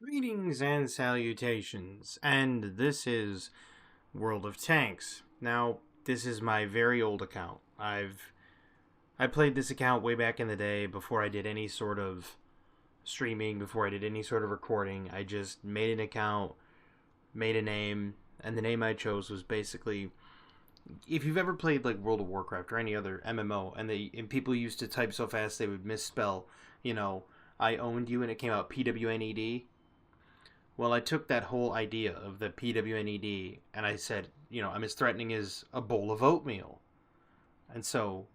Greetings and salutations, and this is World of Tanks. Now, this is my very old account. I played this account way back in the day before I did any sort of streaming, before I did any sort of recording. I just made an account, made a name, and the name I chose was basically if you've ever played like World of Warcraft or any other MMO and people used to type so fast they would misspell, you know, I owned you and it came out PWNED. Well, I took that whole idea of the PWNED and I said, I'm as threatening as a bowl of oatmeal. And so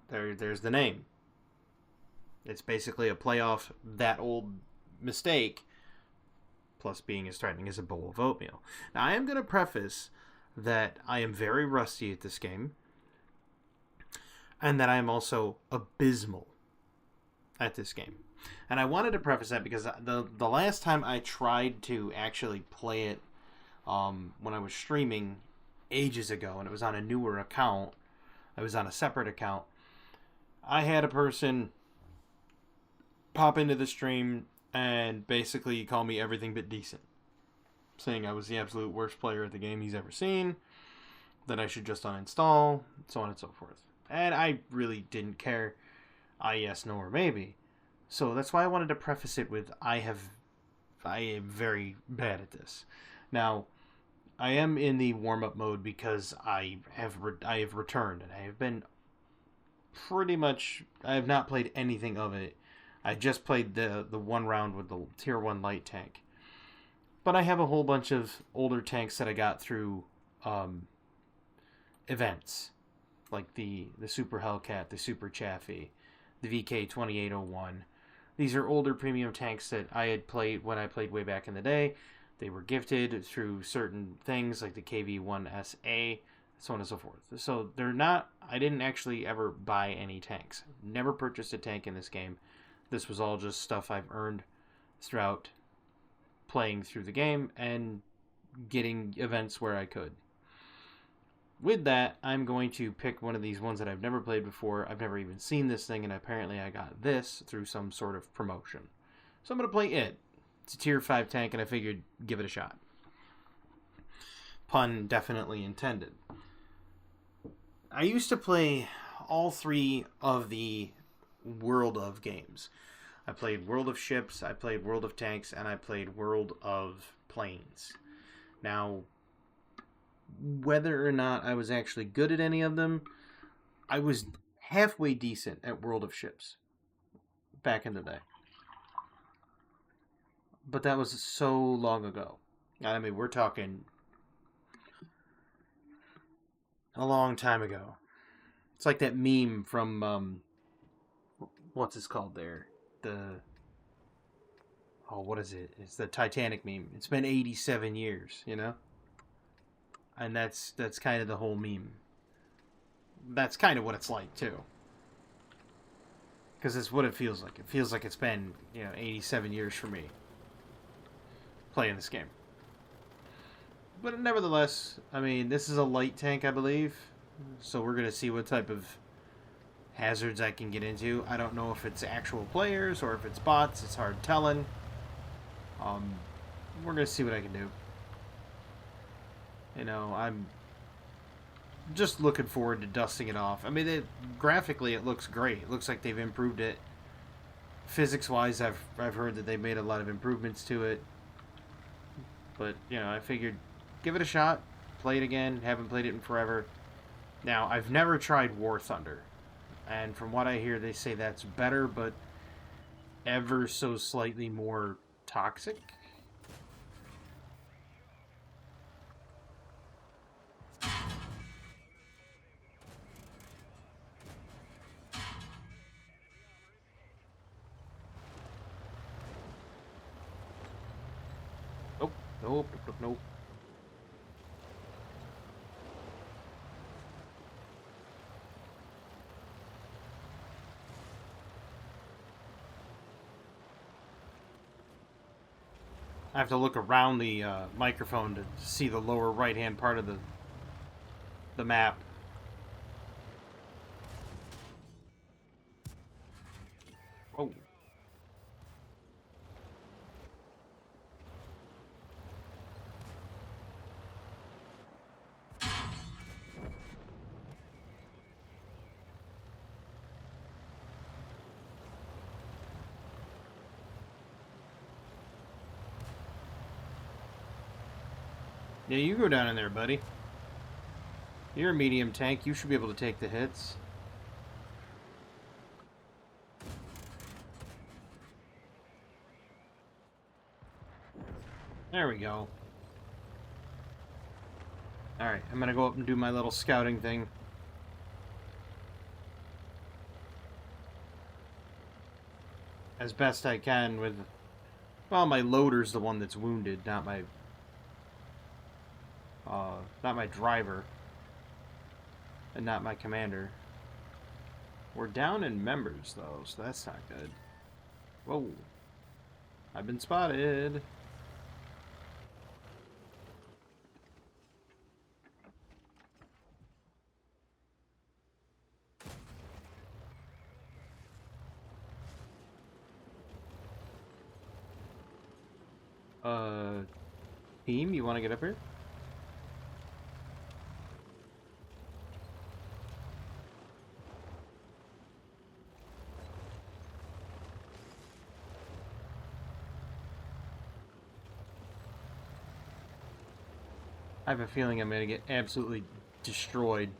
there's the name. It's basically a play off that old mistake plus being as threatening as a bowl of oatmeal. Now, I am going to preface that I am very rusty at this game and that I am also abysmal at this game. And I wanted to preface that because the last time I tried to actually play it when I was streaming ages ago, and it was on a newer account, I was on a separate account, I had a person pop into the stream and basically call me everything but decent, saying I was the absolute worst player at the game he's ever seen, that I should just uninstall, so on and so forth. And I really didn't care. Yes, no, or maybe. So that's why I wanted to preface it with I am very bad at this. Now, I am in the warm up mode because I have returned and I have been pretty much I have not played anything of it. I just played the one round with the tier 1 light tank. But I have a whole bunch of older tanks that I got through events, like the Super Hellcat, the Super Chaffee, the VK 2801. These are older premium tanks that I had played when I played way back in the day. They were gifted through certain things like the KV-1SA, so on and so forth. So they're not. I didn't actually ever buy any tanks. Never purchased a tank in this game. This was all just stuff I've earned throughout playing through the game and getting events where I could. With that, I'm going to pick one of these ones that I've never played before. I've never even seen this thing, and apparently I got this through some sort of promotion. So I'm going to play it. It's a tier 5 tank, and I figured give it a shot. Pun definitely intended. I used to play all three of the World of games. I played World of Ships, I played World of Tanks, and I played World of Planes. Now, whether or not I was actually good at any of them, I was halfway decent at World of Ships back in the day. But that was so long ago. I mean, we're talking a long time ago. It's like that meme from what's this called there? The what is it? It's the Titanic meme. It's been 87 years, and that's kind of the whole meme. That's kind of what it's like too, because it's what it feels like. It feels like it's been 87 years for me playing this game. But nevertheless, I mean, this is a light tank, I believe, so we're gonna see what type of hazards I can get into. I don't know if it's actual players or if it's bots. It's hard telling. We're gonna see what I can do. I'm just looking forward to dusting it off. I mean, graphically it looks great. It looks like they've improved it. Physics-wise, I've heard that they've made a lot of improvements to it. But I figured give it a shot, play it again. Haven't played it in forever. Now, I've never tried War Thunder, and from what I hear, they say that's better, but ever so slightly more toxic. Nope, nope, nope, nope. I have to look around the microphone to see the lower right-hand part of the map. Oh, Yeah, you go down in there, buddy. You're a medium tank. You should be able to take the hits. There we go. Alright, I'm gonna go up and do my little scouting thing. As best I can with... Well, my loader's the one that's wounded, not my driver. And not my commander. We're down in members, though, so that's not good. Whoa. I've been spotted. Team, you want to get up here? I have a feeling I'm going to get absolutely destroyed.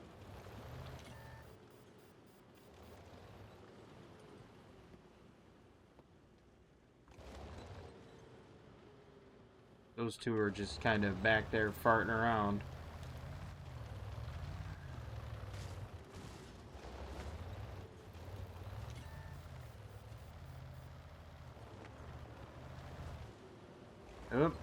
Those two are just kind of back there farting around. Oop.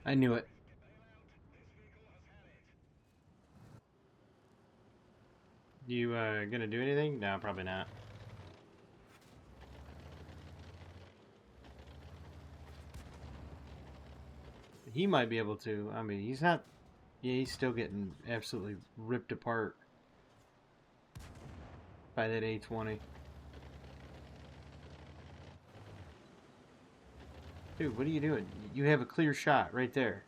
I knew it. You gonna do anything? No, probably not. He might be able to. I mean, he's not... Yeah, he's still getting absolutely ripped apart by that A20. Dude, what are you doing? You have a clear shot right there.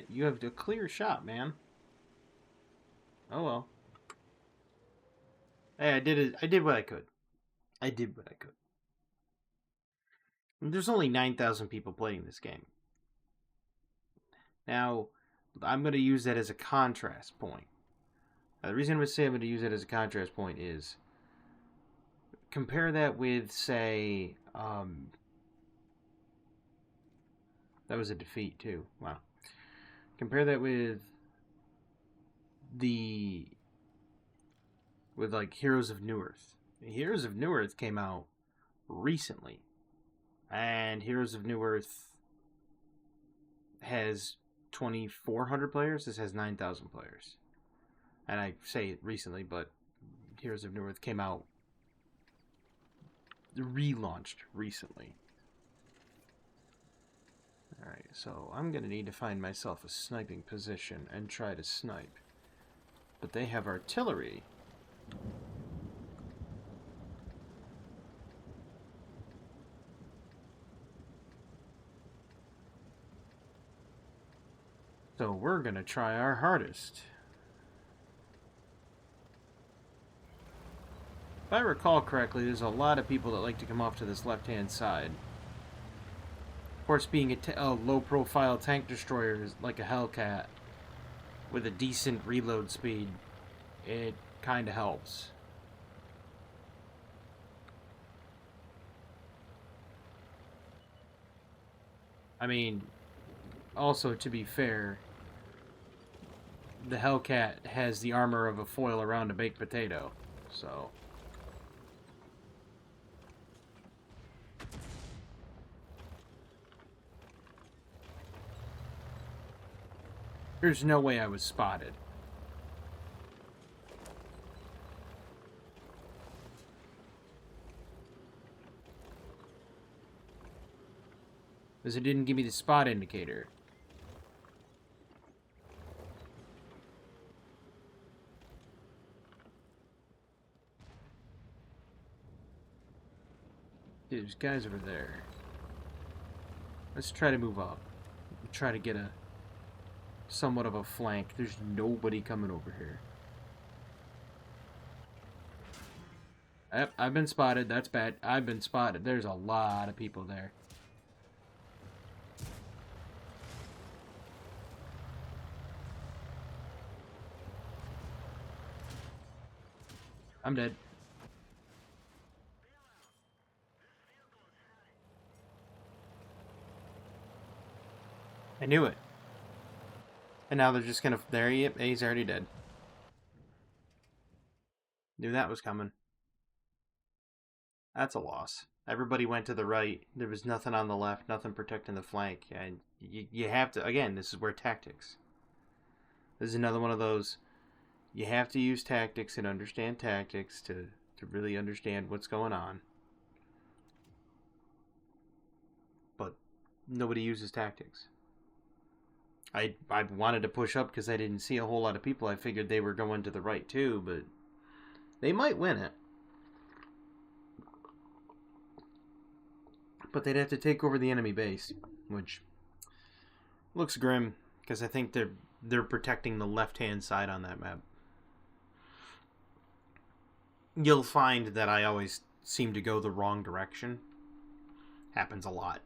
You have a clear shot, man. Oh well. Hey, I did it. I did what I could. I did what I could. There's only 9,000 people playing this game. Now, I'm going to use that as a contrast point. Now, the reason I'm going to say I'm going to use that as a contrast point is compare that with, say, that was a defeat too. Wow. Compare that with like Heroes of Newerth. Heroes of Newerth came out recently, and Heroes of Newerth has 2,400 players. This has 9,000 players, and I say it recently, but Heroes of Newerth came out relaunched recently. Alright, so I'm going to need to find myself a sniping position and try to snipe. But they have artillery. So we're going to try our hardest. If I recall correctly, there's a lot of people that like to come off to this left-hand side. Of course, being a low-profile tank destroyer is like a Hellcat with a decent reload speed, it kind of helps. I mean, also to be fair, the Hellcat has the armor of a foil around a baked potato, so... There's no way I was spotted. Because it didn't give me the spot indicator. Dude, there's guys over there. Let's try to move up. Try to get a somewhat of a flank. There's nobody coming over here. I've been spotted. That's bad. I've been spotted. There's a lot of people there. I'm dead. I knew it. And now they're just gonna... There he is. He's already dead. Knew that was coming. That's a loss. Everybody went to the right. There was nothing on the left, nothing protecting the flank. And you have to... Again, this is where tactics. This is another one of those... You have to use tactics and understand tactics to really understand what's going on. But nobody uses tactics. I wanted to push up because I didn't see a whole lot of people. I figured they were going to the right too, but they might win it. But they'd have to take over the enemy base, which looks grim because I think they're protecting the left-hand side on that map. You'll find that I always seem to go the wrong direction. Happens a lot.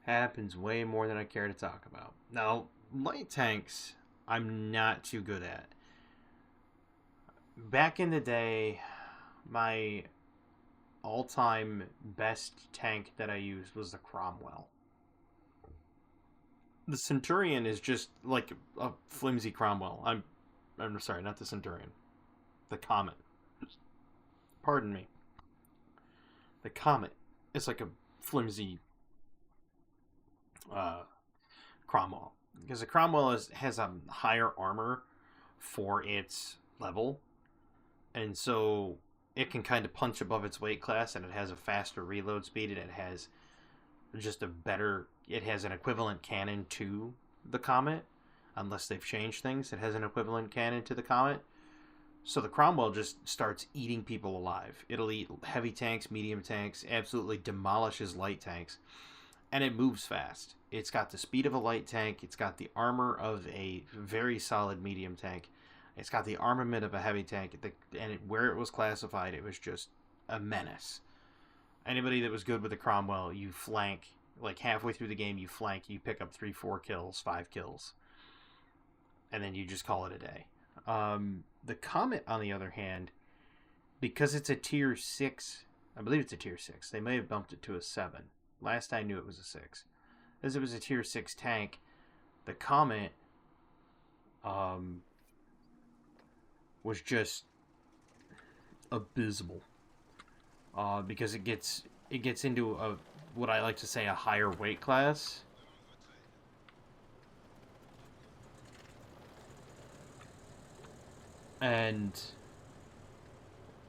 Happens way more than I care to talk about. Now, light tanks, I'm not too good at. Back in the day, my all-time best tank that I used was the Cromwell. The Centurion is just like a flimsy Cromwell. I'm sorry, not the Centurion. The Comet. Pardon me. The Comet is like a flimsy Cromwell. Because the Cromwell has a higher armor for its level. And so it can kind of punch above its weight class, and it has a faster reload speed, and it has just a better... It has an equivalent cannon to the Comet. Unless they've changed things, it has an equivalent cannon to the Comet. So the Cromwell just starts eating people alive. It'll eat heavy tanks, medium tanks, absolutely demolishes light tanks. And it moves fast. It's got the speed of a light tank. It's got the armor of a very solid medium tank. It's got the armament of a heavy tank. Where it was classified, it was just a menace. Anybody that was good with the Cromwell, you flank. Like halfway through the game, you flank. You pick up 3, 4 kills, 5 kills. And then you just call it a day. The Comet, on the other hand, because it's a tier 6, I believe it's a tier 6. They may have bumped it to a 7. Last I knew it was a 6. As it was a tier 6 tank, the Comet was just abysmal. Because it gets into what I like to say a higher weight class. And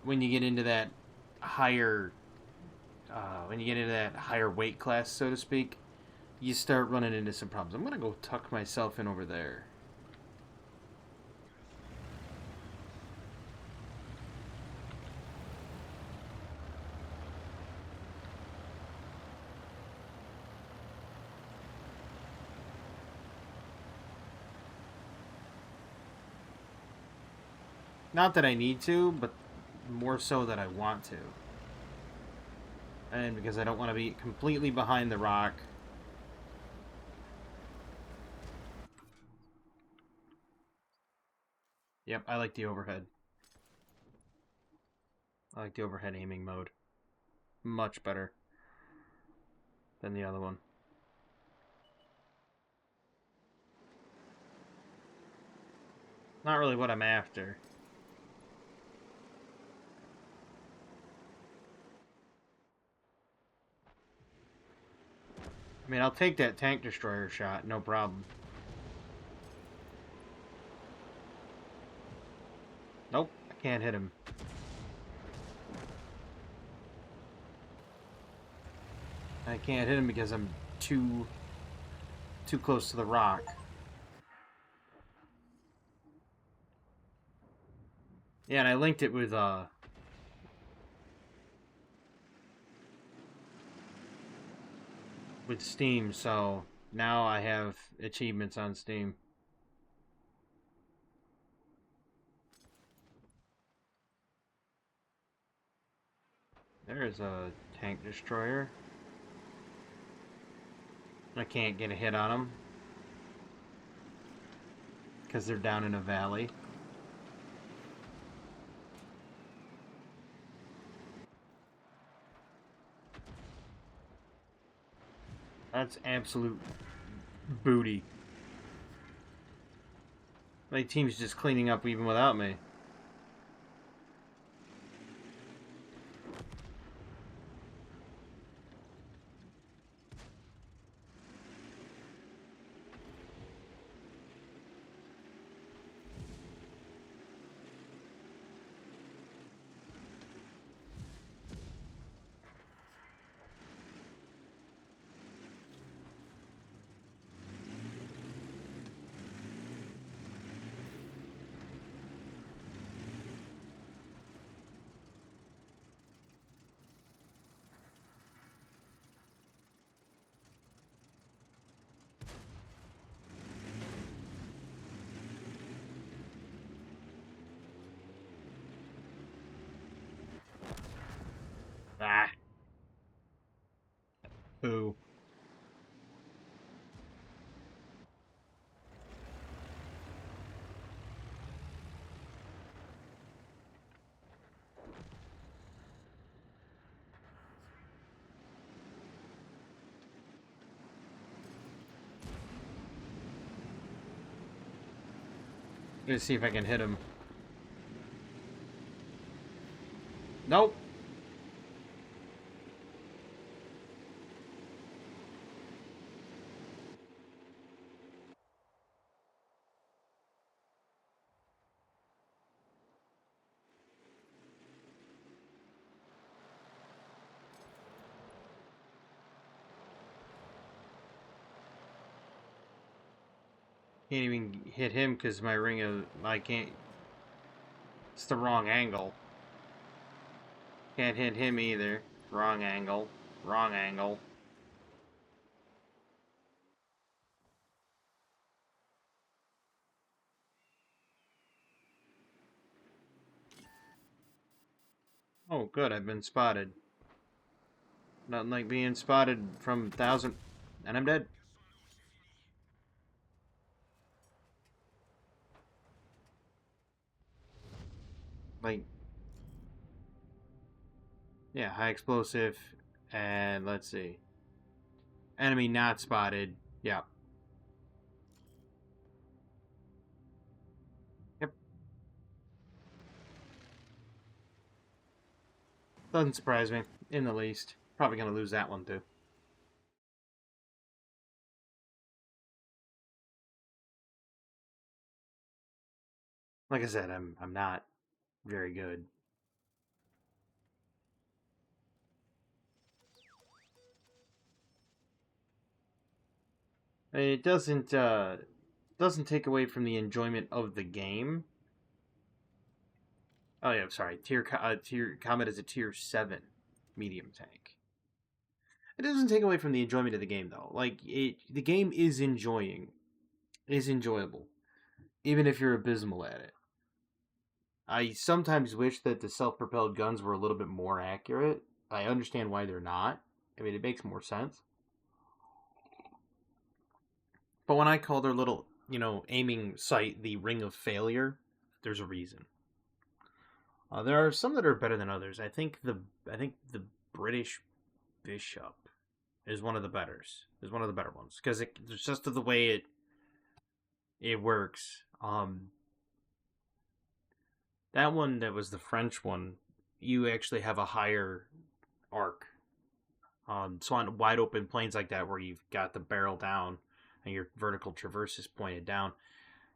when you get into that higher weight class, so to speak, you start running into some problems. I'm gonna go tuck myself in over there. Not that I need to, but more so that I want to. And because I don't want to be completely behind the rock. Yep, I like the overhead. I like the overhead aiming mode. Much better than the other one. Not really what I'm after. I mean, I'll take that tank destroyer shot, no problem. Nope, I can't hit him. I can't hit him because I'm too close to the rock. Yeah, and I linked it with Steam, so now I have achievements on Steam. There's a tank destroyer. I can't get a hit on them because they're down in a valley. That's absolute booty. My team's just cleaning up even without me. Ah. Boo. Let's see if I can hit him. Nope. Can't even hit him because my ring of... I can't... It's the wrong angle. Can't hit him either. Wrong angle. Wrong angle. Oh, good. I've been spotted. Nothing like being spotted from 1,000... And I'm dead. Like... Yeah, high explosive. And let's see. Enemy not spotted. Yeah. Yep. Doesn't surprise me in the least. Probably gonna lose that one too. Like I said, I'm not very good. It doesn't take away from the enjoyment of the game. Oh yeah, sorry. Tier Comet is a tier 7 medium tank. It doesn't take away from the enjoyment of the game though. The game is enjoyable, even if you're abysmal at it. I sometimes wish that the self-propelled guns were a little bit more accurate. I understand why they're not. I mean, it makes more sense. But when I call their little, aiming sight the ring of failure, there's a reason. There are some that are better than others. I think the British Bishop is one of the betters. Is one of the better ones because it's just the way it works. That one that was the French one, you actually have a higher arc. So on wide open plains like that, where you've got the barrel down and your vertical traverse is pointed down,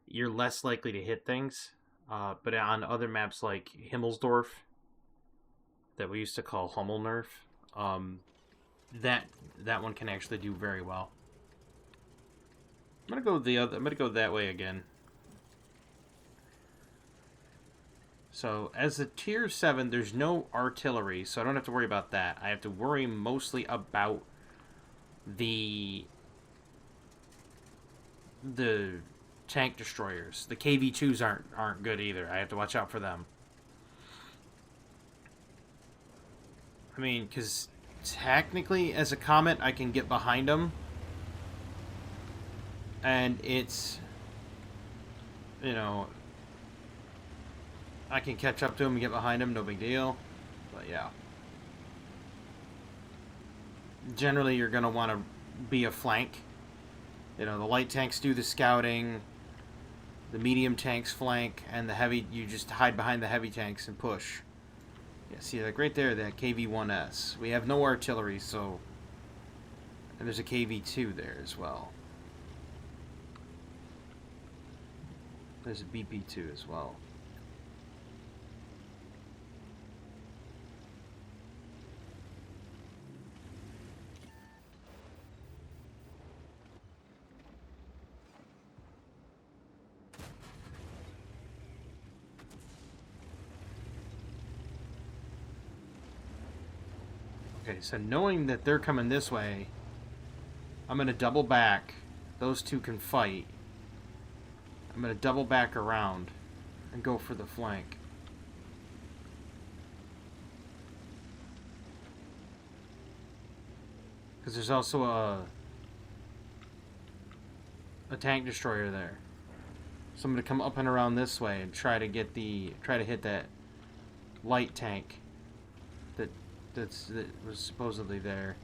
you're less likely to hit things. But on other maps like Himmelsdorf, that we used to call Hummelnerf, that one can actually do very well. I'm gonna go that way again. So as a tier 7, there's no artillery, so I don't have to worry about that. I have to worry mostly about the tank destroyers. The KV2s aren't good either. I have to watch out for them. I mean, because technically, as a Comet, I can get behind them. And it's, you know, I can catch up to him and get behind him, no big deal. But yeah. Generally, you're going to want to be a flank. You know, the light tanks do the scouting, the medium tanks flank, and the heavy, you just hide behind the heavy tanks and push. Yeah, see, like right there, that KV-1S. We have no artillery, so... And there's a KV-2 there as well. There's a BP-2 as well. Okay, so knowing that they're coming this way, I'm going to double back. Those two can fight. I'm going to double back around and go for the flank. Because there's also a tank destroyer there. So I'm going to come up and around this way and try to hit that light tank that was supposedly there.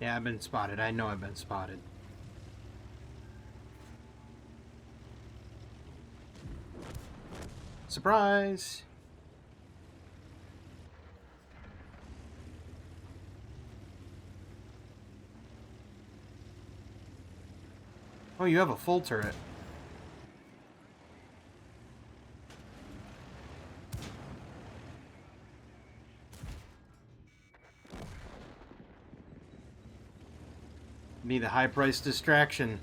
Yeah, I've been spotted. I know I've been spotted. Surprise! Oh, you have a full turret. Be the high-priced distraction.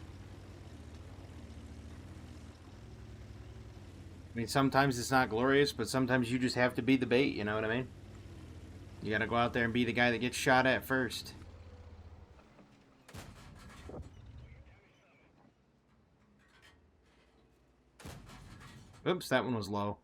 I mean, sometimes it's not glorious, but sometimes you just have to be the bait, you know what I mean? You gotta go out there and be the guy that gets shot at first. Oops, that one was low.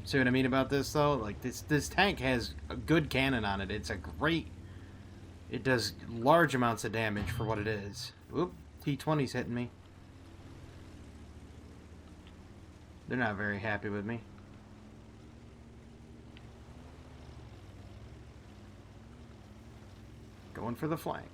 See what I mean about this, though? Like, this tank has a good cannon on it. It's a great... It does large amounts of damage for what it is. Oop, T-20's hitting me. They're not very happy with me. Going for the flank.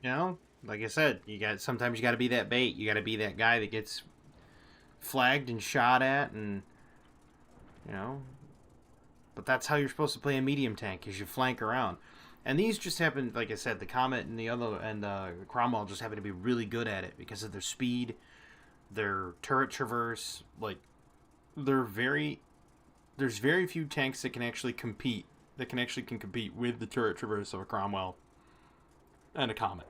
You know, like I said, sometimes you got to be that bait. You got to be that guy that gets flagged and shot at, and you know, But that's how you're supposed to play a medium tank, is you flank around. And these just happen, like I said, the Comet and Cromwell just happen to be really good at it because of their speed, their turret traverse. Like, they're very there's very few tanks that can actually compete can compete with the turret traverse of a Cromwell and a Comet.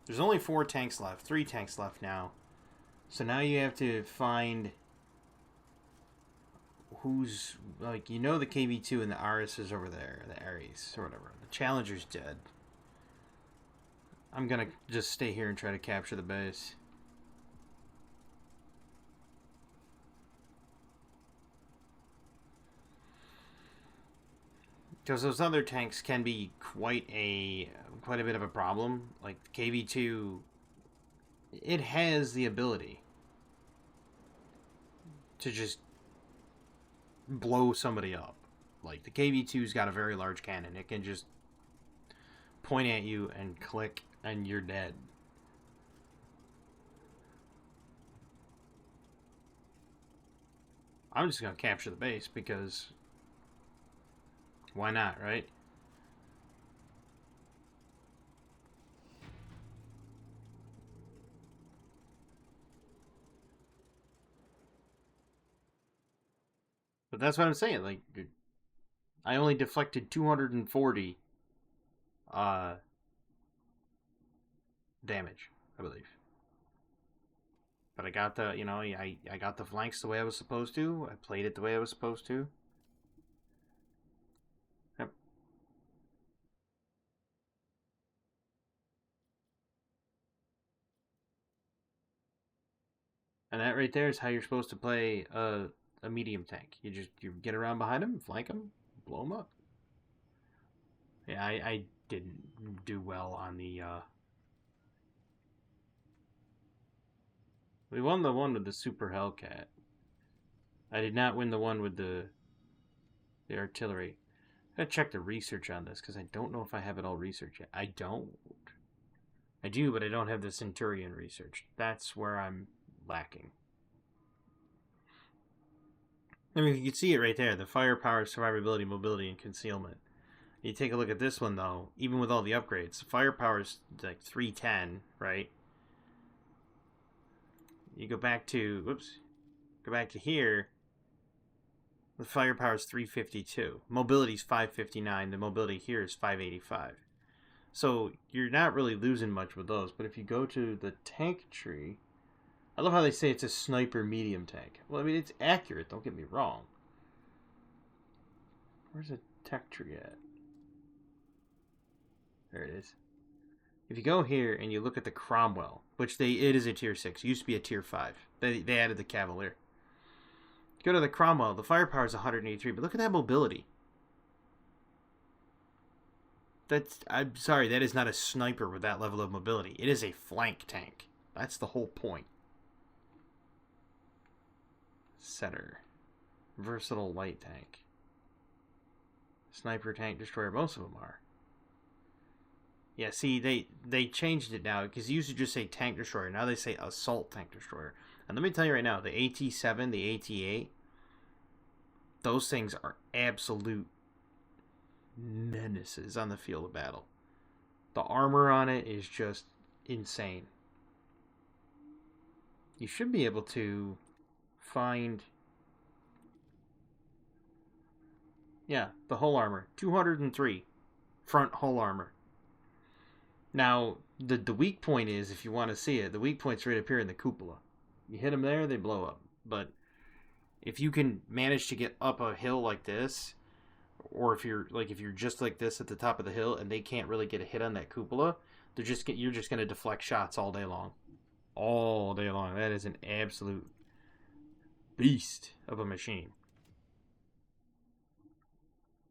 There's only 4 tanks left, 3 tanks left now. So now you have to find who's, like, you know, the KV2 and the Ares is over there, the Ares or whatever. The Challenger's dead. I'm gonna just stay here and try to capture the base. Because those other tanks can be quite a bit of a problem. Like the KV2, it has the ability to just blow somebody up. Like the KV2's got a very large cannon. It can just point at you and click and you're dead. I'm just going to capture the base because why not, right? But that's what I'm saying. Like, I only deflected 240 damage, I believe. But I got the, I got the flanks the way I was supposed to. I played it the way I was supposed to. Yep. And that right there is how you're supposed to play a medium tank. You get around behind him, flank him, blow him up. Yeah, I didn't do well on the. We won the one with the Super Hellcat. I did not win the one with the artillery. I gotta check the research on this because I don't know if I have it all researched yet. I don't. I do, but I don't have the Centurion research. That's where I'm lacking. I mean, you can see it right there. The firepower, survivability, mobility, and concealment. You take a look at this one, though. Even with all the upgrades, firepower is like 310, right? You go back to, go back to here. The firepower is 352. Mobility is 559. The mobility here is 585. So you're not really losing much with those. But if you go to the tank tree, I love how they say it's a sniper medium tank. Well, I mean, it's accurate. Don't get me wrong. Where's the tech tree at? There it is. If you go here and you look at the Cromwell, which it is a tier 6. It used to be a tier 5. They added the Cavalier. Go to the Cromwell. The firepower is 183, but look at that mobility. I'm sorry, that is not a sniper with that level of mobility. It is a flank tank. That's the whole point. Setter. Versatile light tank. Sniper, tank, destroyer. Most of them are. Yeah, see, they changed it now because it used to just say tank destroyer. Now they say assault tank destroyer. And let me tell you right now, the AT-7, the AT-8, those things are absolute menaces on the field of battle. The armor on it is just insane. You should be able to find... Yeah, the hull armor. 203 front hull armor. Now, the weak point is, if you want to see it, the weak point's right up here in the cupola. You hit them there, they blow up. But if you can manage to get up a hill like this, or if you're just like this at the top of the hill and they can't really get a hit on that cupola, you're just going to deflect shots all day long. All day long. That is an absolute beast of a machine.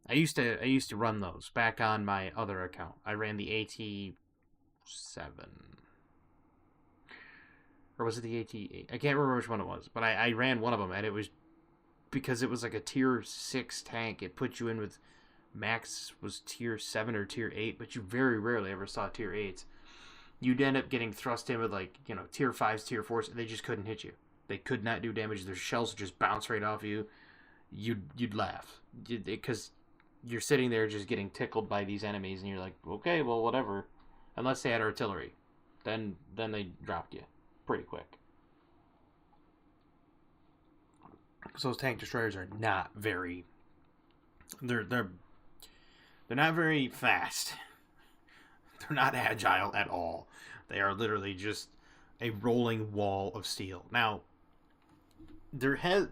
I used to run those back on my other account. I ran the AT-7. Or was it the AT-8? I can't remember which one it was. But I ran one of them, and it was because it was like a tier 6 tank. It put you in with max was tier 7 or tier 8, but you very rarely ever saw tier 8s. You'd end up getting thrust in with tier 5s, tier 4s, and they just couldn't hit you. They could not do damage. Their shells would just bounce right off you. You'd laugh because you're sitting there just getting tickled by these enemies, and you're like, okay, well, whatever. Unless they had artillery, then they dropped you pretty quick. Because those tank destroyers are not very. They're not very fast. They're not agile at all. They are literally just a rolling wall of steel. Now,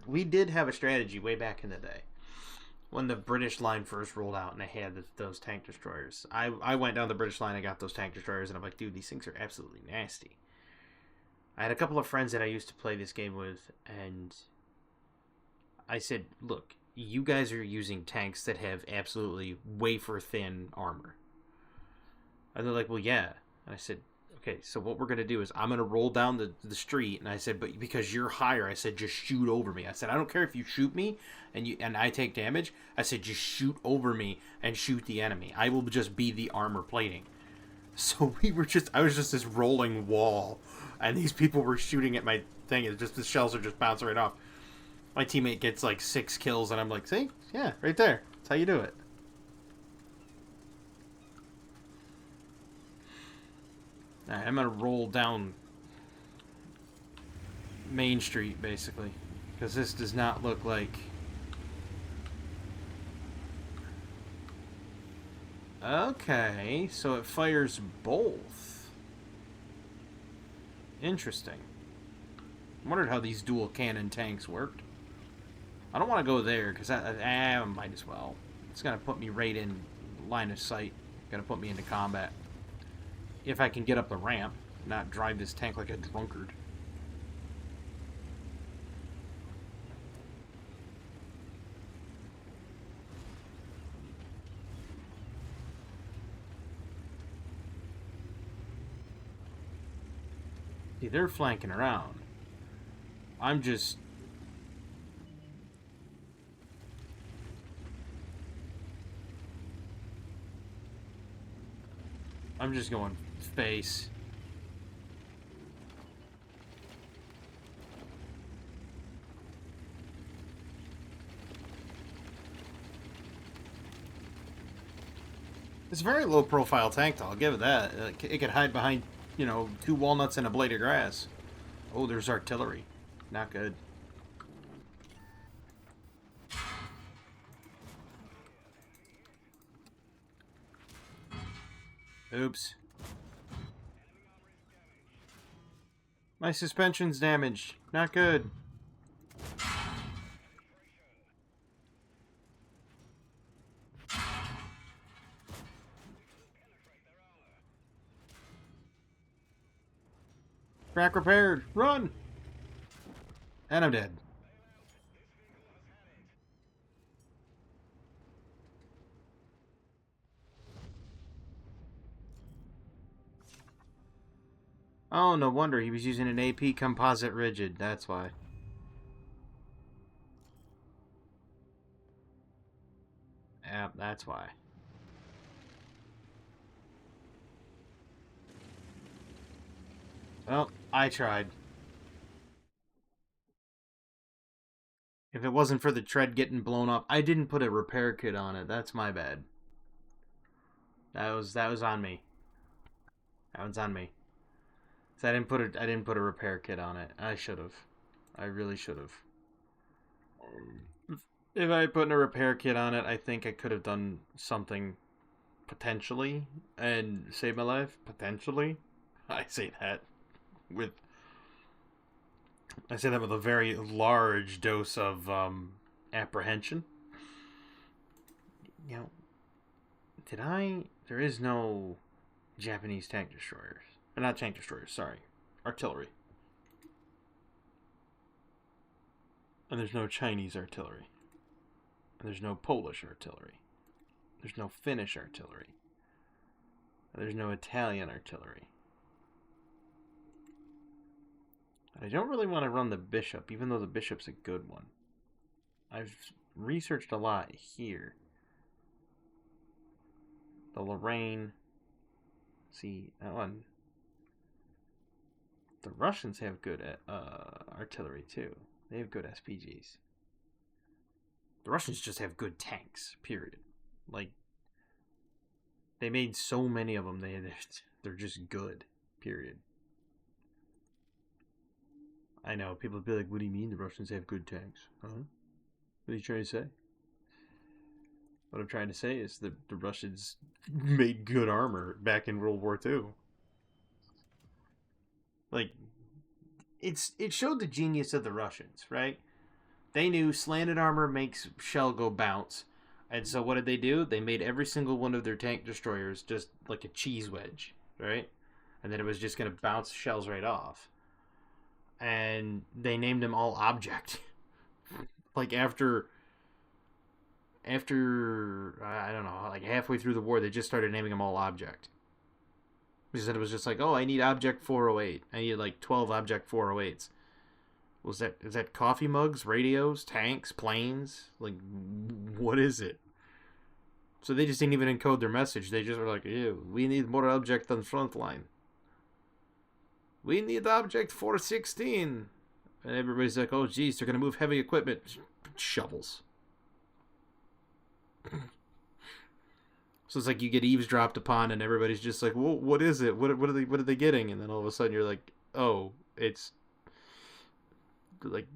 we did have a strategy way back in the day when the British line first rolled out and they had those tank destroyers. I went down the British line and got those tank destroyers, and I'm like, dude, these things are absolutely nasty. I had a couple of friends that I used to play this game with, and I said, look, you guys are using tanks that have absolutely wafer thin armor. And they're like, well, yeah. And I said, okay, so what we're going to do is I'm going to roll down the street. And I said, but because you're higher, I said, just shoot over me. I said, I don't care if you shoot me and I take damage. I said, just shoot over me and shoot the enemy. I will just be the armor plating. So I was just this rolling wall. And these people were shooting at my thing. It's just the shells are just bouncing right off. My teammate gets like 6 kills. And I'm like, see? Yeah, right there. That's how you do it. Alright, I'm gonna roll down Main Street, basically. Because this does not look like... Okay, so it fires both. Interesting. I wondered how these dual cannon tanks worked. I don't want to go there, because I might as well. It's gonna put me right in line of sight. Gonna put me into combat. If I can get up the ramp, not drive this tank like a drunkard. See, they're flanking around. I'm just... going face. It's a very low profile tank, though. I'll give it that. It could hide behind, 2 walnuts and a blade of grass. Oh, there's artillery. Not good. Oops. My suspension's damaged. Not good. Crack repaired. Run! And I'm dead. Oh, no wonder he was using an AP composite rigid. That's why. Yep, that's why. Well, I tried. If it wasn't for the tread getting blown up, I didn't put a repair kit on it. That's my bad. That was on me. That one's on me. So I didn't put a repair kit on it. I should have. I really should have. If I had put a repair kit on it, I think I could have done something potentially and saved my life. Potentially. I say that with a very large dose of apprehension. You know, there is no Japanese tank destroyers. Or not tank destroyers, sorry. Artillery. And there's no Chinese artillery. And there's no Polish artillery. There's no Finnish artillery. And there's no Italian artillery. I don't really want to run the Bishop, even though the Bishop's a good one. I've researched a lot here. The Lorraine. See, that one. The Russians have good artillery too. They have good SPGs. The Russians just have good tanks. Period. Like they made so many of them. They're just good. Period. I know people would be like, "What do you mean the Russians have good tanks?" Huh? What are you trying to say? What I'm trying to say is that the Russians made good armor back in World War II. Like it showed the genius of the Russians, right? They knew slanted armor makes shell go bounce. And so what did they do? They made every single one of their tank destroyers just like a cheese wedge, right? And then it was just going to bounce shells right off. And they named them all Object. Like after I don't know, like halfway through the war, they just started naming them all Object. Because it was just like, oh, I need Object 408. I need like 12 Object 408s. Is that coffee mugs, radios, tanks, planes? Like, what is it? So they just didn't even encode their message. They just were like, ew, we need more Object on front line. We need Object 416. And everybody's like, oh, geez, they're going to move heavy equipment. Shovels. So it's like you get eavesdropped upon, and everybody's just like, well, what is it? What are they getting? And then all of a sudden you're like, oh, it's like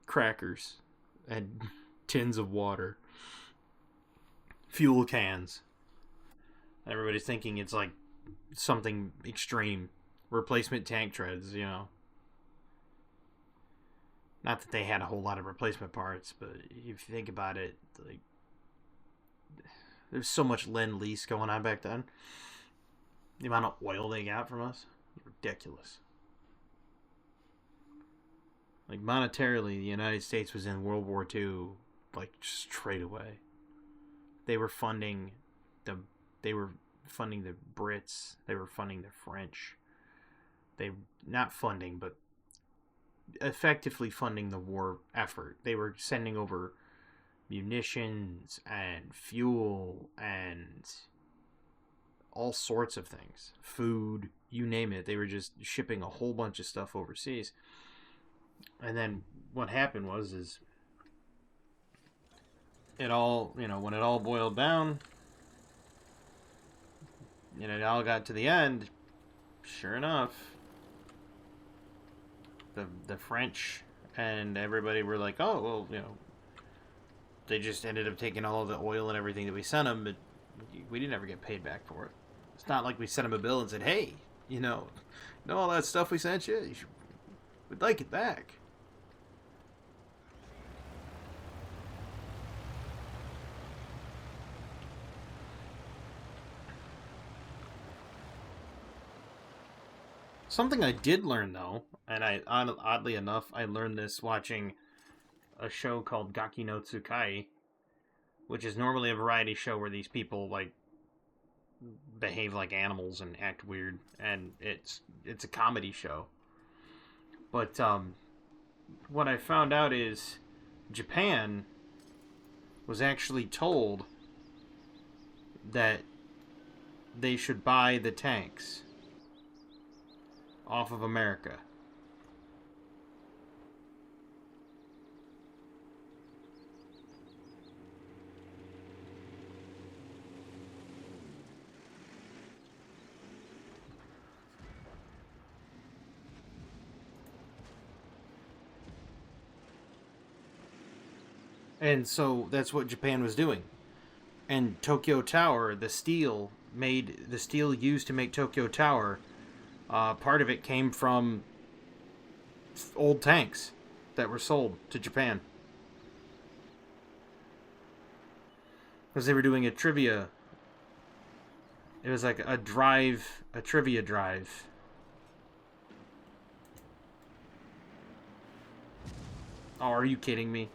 crackers and tins of water, fuel cans. Everybody's thinking it's like something extreme. Replacement tank treads, you know. Not that they had a whole lot of replacement parts, but if you think about it, like there's so much Lend-Lease going on back then. The amount of oil they got from us, ridiculous. Like monetarily, the United States was in World War II like straight away. They were funding the they were funding the Brits, they were funding the French. They not funding, but effectively funding the war effort. They were sending over munitions and fuel and all sorts of things. Food, you name it. They were just shipping a whole bunch of stuff overseas. And then what happened is it all, when it all boiled down, it all got to the end, sure enough, the French and everybody were like, oh, well, they just ended up taking all of the oil and everything that we sent them, but we didn't ever get paid back for it. It's not like we sent them a bill and said, hey, all that stuff we sent you, we'd like it back. Something I did learn, though, and oddly enough, I learned this watching a show called Gaki no Tsukai, which is normally a variety show where these people, like, behave like animals and act weird, and it's a comedy show. But, what I found out is Japan was actually told that they should buy the tanks off of America. And so that's what Japan was doing. And Tokyo Tower, the steel used to make Tokyo Tower, part of it came from old tanks that were sold to Japan. Because they were doing a trivia. It was like a trivia drive. Oh, are you kidding me?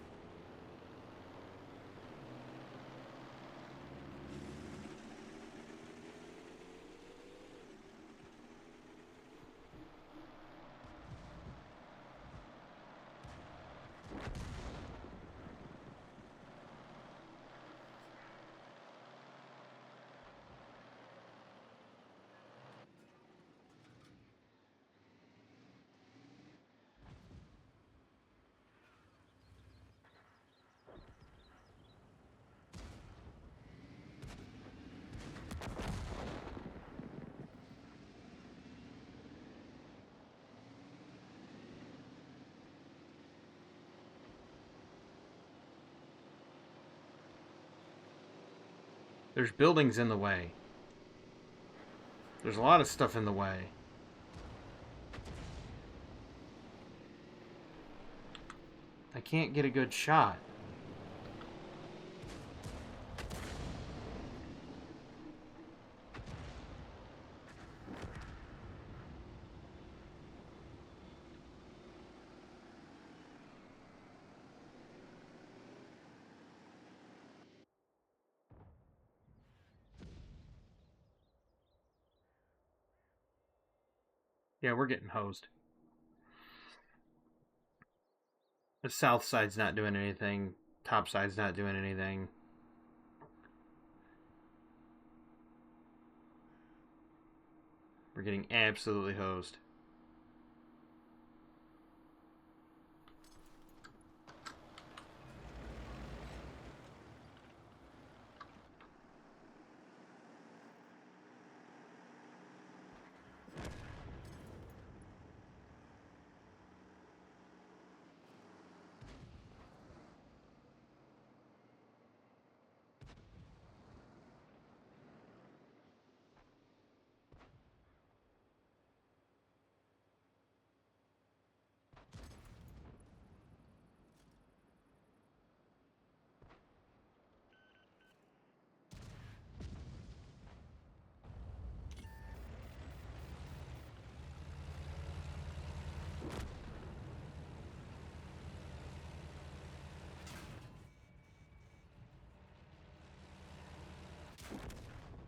There's buildings in the way. There's a lot of stuff in the way. I can't get a good shot. Yeah, we're getting hosed. The south side's not doing anything. Top side's not doing anything. We're getting absolutely hosed.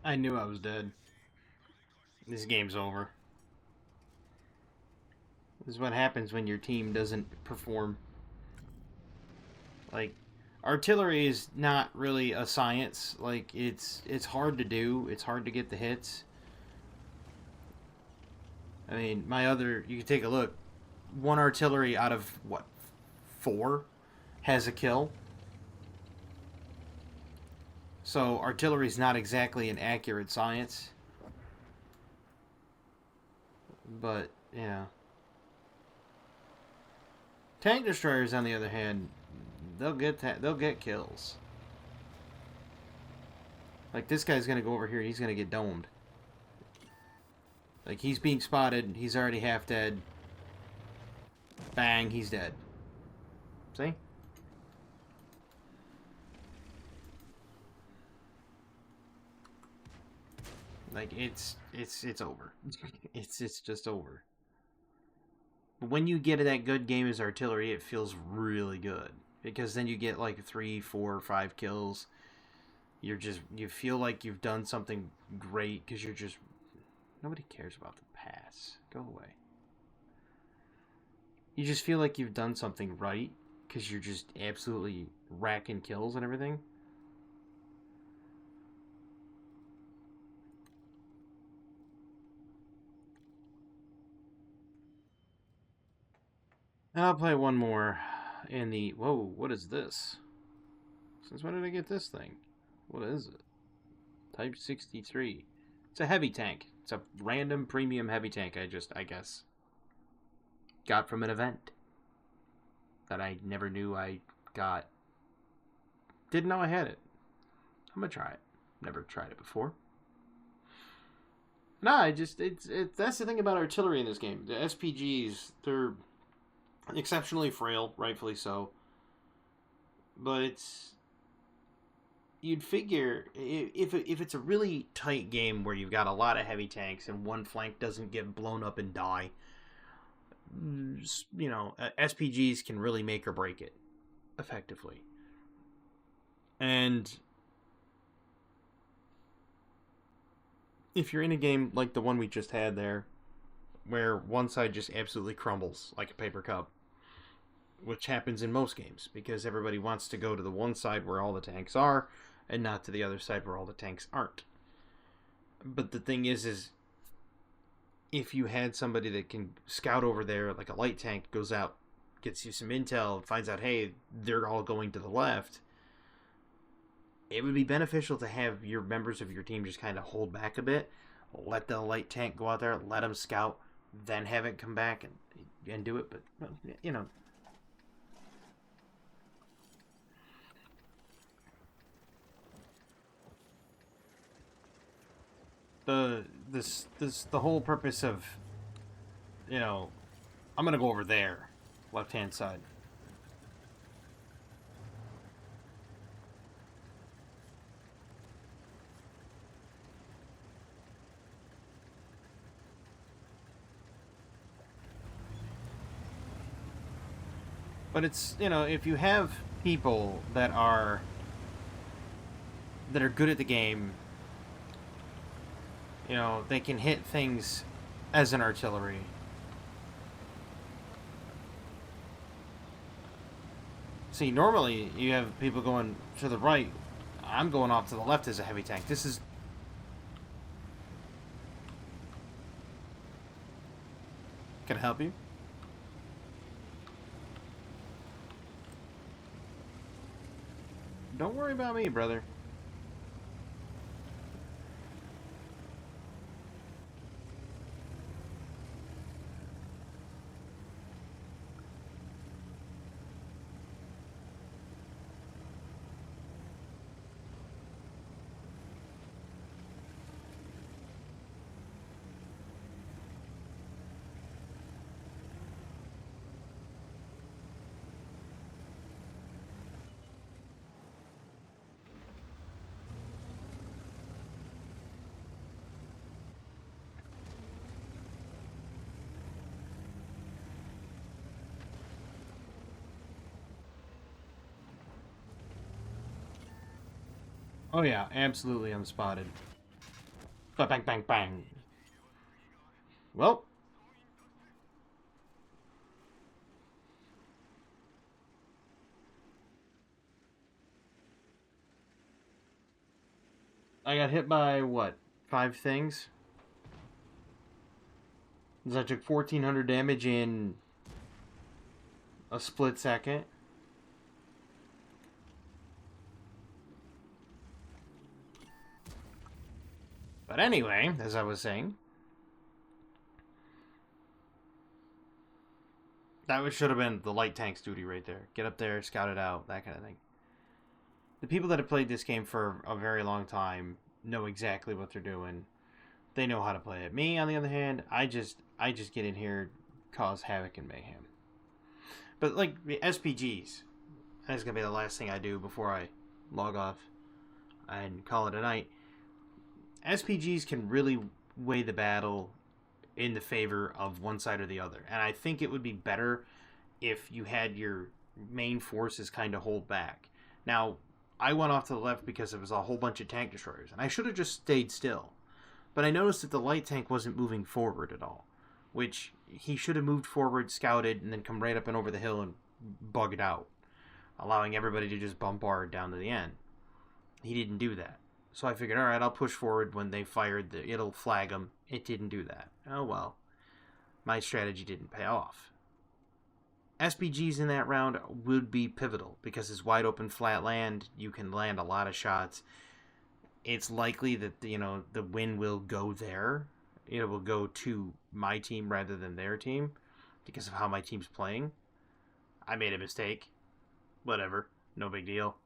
I knew I was dead. This game's over. This is what happens when your team doesn't perform. Like, artillery is not really a science. Like, it's hard to do. It's hard to get the hits. I mean, you can take a look. One artillery out of, what, 4 has a kill. So, artillery is not exactly an accurate science. But, yeah. Tank destroyers, on the other hand, they'll get kills. Like, this guy's gonna go over here and he's gonna get domed. Like, he's being spotted, he's already half dead. Bang, he's dead. See? Like, it's over. it's just over. But when you get that good game as artillery, it feels really good. Because then you get like 3, 4, 5 kills. You feel like you've done something great because nobody cares about the pass. Go away. You just feel like you've done something right because you're just absolutely racking kills and everything. And I'll play one more in the... Whoa, what is this? Since when did I get this thing? What is it? Type 63. It's a heavy tank. It's a random premium heavy tank I guess, got from an event that I never knew I got. Didn't know I had it. I'm gonna try it. Never tried it before. Nah, that's the thing about artillery in this game. The SPGs, they're exceptionally frail, rightfully so. But you'd figure if it's a really tight game where you've got a lot of heavy tanks and one flank doesn't get blown up and die, SPGs can really make or break it effectively. And if you're in a game like the one we just had there, where one side just absolutely crumbles like a paper cup, which happens in most games because everybody wants to go to the one side where all the tanks are and not to the other side where all the tanks aren't. But the thing is if you had somebody that can scout over there, like a light tank goes out, gets you some intel, finds out, hey, they're all going to the left, it would be beneficial to have your members of your team just kind of hold back a bit, let the light tank go out there, let them scout, then have it come back and do it. But, The whole purpose of, you know, I'm gonna go over there, left hand side. But it's, you know, if you have people that are good at the game, you know, they can hit things as an artillery. See, normally you have people going to the right. I'm going off to the left as a heavy tank. This is... Can I help you? Don't worry about me, brother. Oh yeah, absolutely unspotted. Bang, bang, bang, bang. Well, I got hit by, what, 5 things? I took 1,400 damage in a split second. But anyway, as I was saying, that should have been the light tank's duty right there. Get up there, scout it out, that kind of thing. The people that have played this game for a very long time know exactly what they're doing. They know how to play it. Me, on the other hand, I just get in here, cause havoc and mayhem. But like the SPGs, that's gonna be the last thing I do before I log off and call it a night. SPGs can really weigh the battle in the favor of one side or the other. And I think it would be better if you had your main forces kind of hold back. Now, I went off to the left because it was a whole bunch of tank destroyers, and I should have just stayed still. But I noticed that the light tank wasn't moving forward at all, which he should have moved forward, scouted, and then come right up and over the hill and bug it out, allowing everybody to just bombard down to the end. He didn't do that. So I figured, all right, I'll push forward when they fired. It'll flag them. It didn't do that. Oh, well. My strategy didn't pay off. SPGs in that round would be pivotal because it's wide open flat land. You can land a lot of shots. It's likely that, you know, the win will go there. It will go to my team rather than their team because of how my team's playing. I made a mistake. Whatever. No big deal.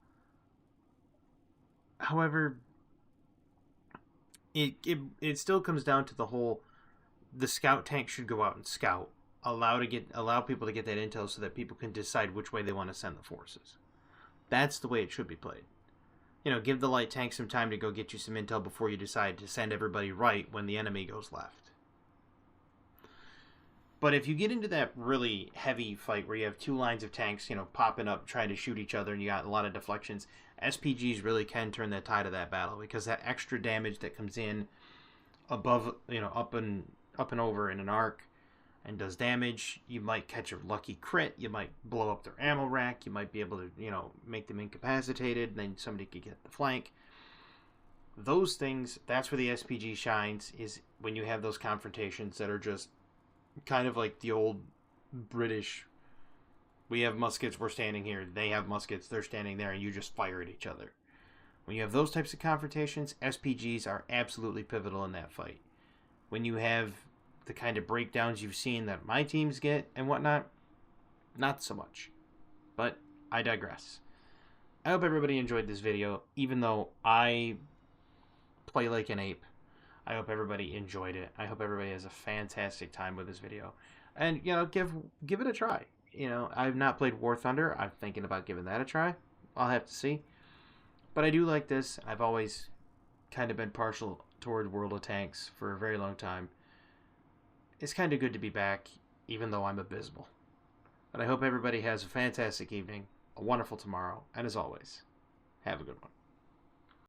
However, it still comes down to the whole, the scout tank should go out and scout, allow people to get that intel so that people can decide which way they want to send the forces. That's the way it should be played. You know, give the light tank some time to go get you some intel before you decide to send everybody right when the enemy goes left. But if you get into that really heavy fight where you have 2 lines of tanks, you know, popping up trying to shoot each other and you got a lot of deflections, SPGs really can turn the tide of that battle because that extra damage that comes in above, you know, up and over in an arc and does damage, you might catch a lucky crit, you might blow up their ammo rack, you might be able to, you know, make them incapacitated, and then somebody could get the flank. Those things, that's where the SPG shines, is when you have those confrontations that are just kind of like the old British, we have muskets, we're standing here, they have muskets, they're standing there, and you just fire at each other. When you have those types of confrontations, SPGs are absolutely pivotal in that fight. When you have the kind of breakdowns you've seen that my teams get and whatnot, not so much. But I digress. I hope everybody enjoyed this video, even though I play like an ape. I hope everybody enjoyed it. I hope everybody has a fantastic time with this video. And, you know, give it a try. You know, I've not played War Thunder. I'm thinking about giving that a try. I'll have to see. But I do like this. I've always kind of been partial toward World of Tanks for a very long time. It's kind of good to be back, even though I'm abysmal. But I hope everybody has a fantastic evening, a wonderful tomorrow, and as always, have a good one.